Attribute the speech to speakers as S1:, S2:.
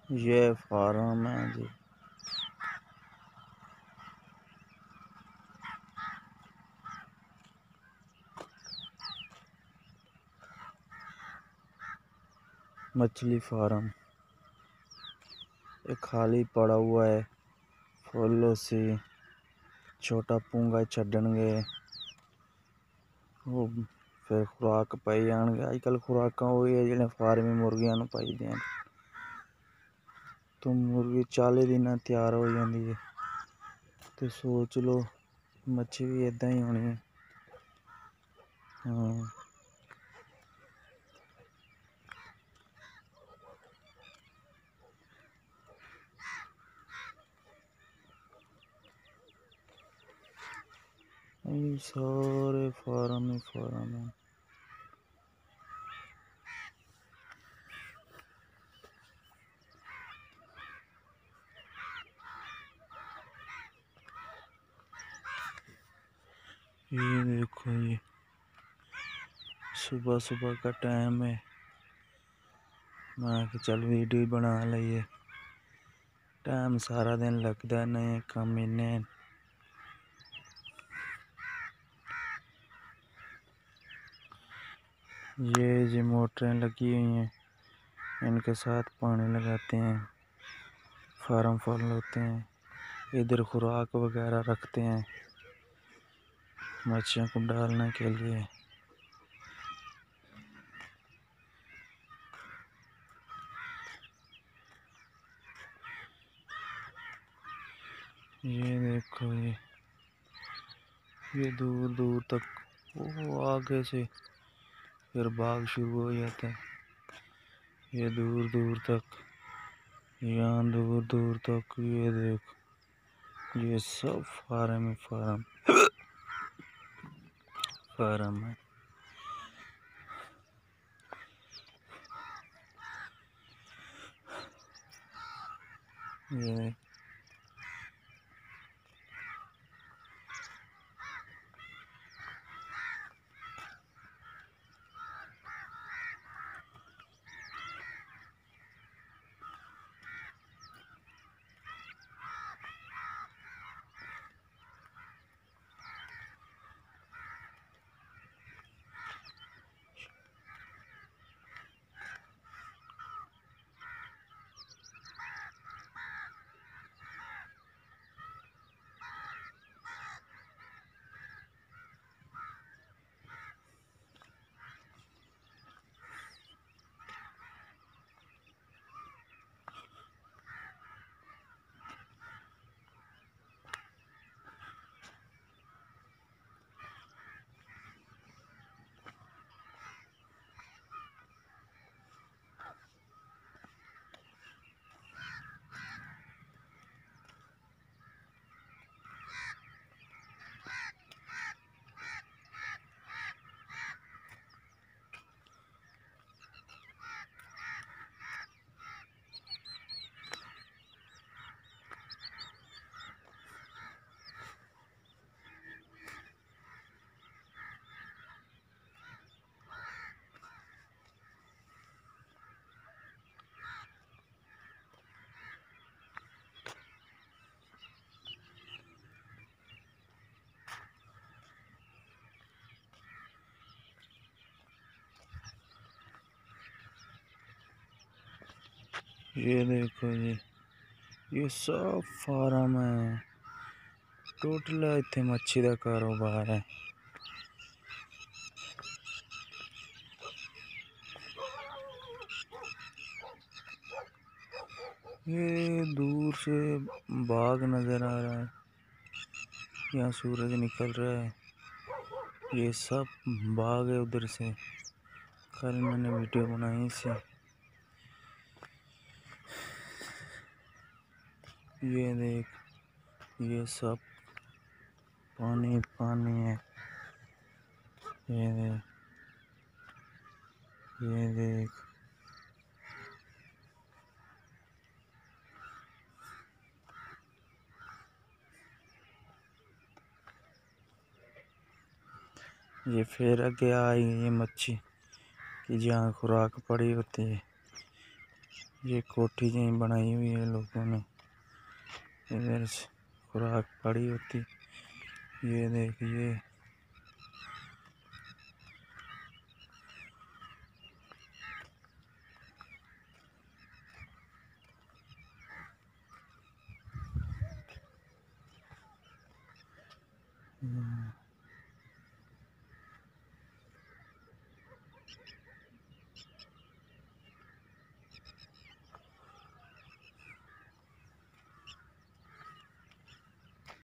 S1: ये फार्म है जी। मछली फार्म ये खाली पड़ा हुआ है। फूलों से छोटा पूंगा छड़नगे वो फिर खुराक पाई जाएंगे। आजकल खुराक वही है जिन्हें फार्मी मुर्गियां पाई दें तो मुर्गी 40 दिन तैयार हो जाती है। तो सोच लो मच्छी भी इदा ही होनी है। हाँ ये सारे फार्म ही फार्म है। ये देखो ये सुबह सुबह का टाइम है। मैं कि चल वीडियो बना लिए। टाइम सारा दिन लगता नहीं काम इन्हें। ये जी मोटरें लगी हुई हैं इनके साथ पानी लगाते हैं। फार्म फुल होते हैं। इधर खुराक वगैरह रखते हैं मच्छियों को डालने के लिए। ये देखो ये दूर दूर तक वो आगे से फिर बाग शुरू हो जाता है। ये दूर दूर तक यहाँ दूर दूर तक ये देख ये सब फार्म ही फार्म है। ये ये देखो ये सब फार्म है। टोटल इत्थे मच्छी का कारोबार है। ये दूर से बाग नजर आ रहा है। यहाँ सूरज निकल रहा है। ये सब बाग है उधर से। कल मैंने वीडियो बनाई से। ये देख ये सब पानी पानी है। ये देख ये देख ये फिर आगे आई ये मच्छी कि जहाँ खुराक पड़ी होती है। ये कोठी यहीं बनाई हुई है लोगों ने, इधर खुराक पड़ी होती। ये देखिए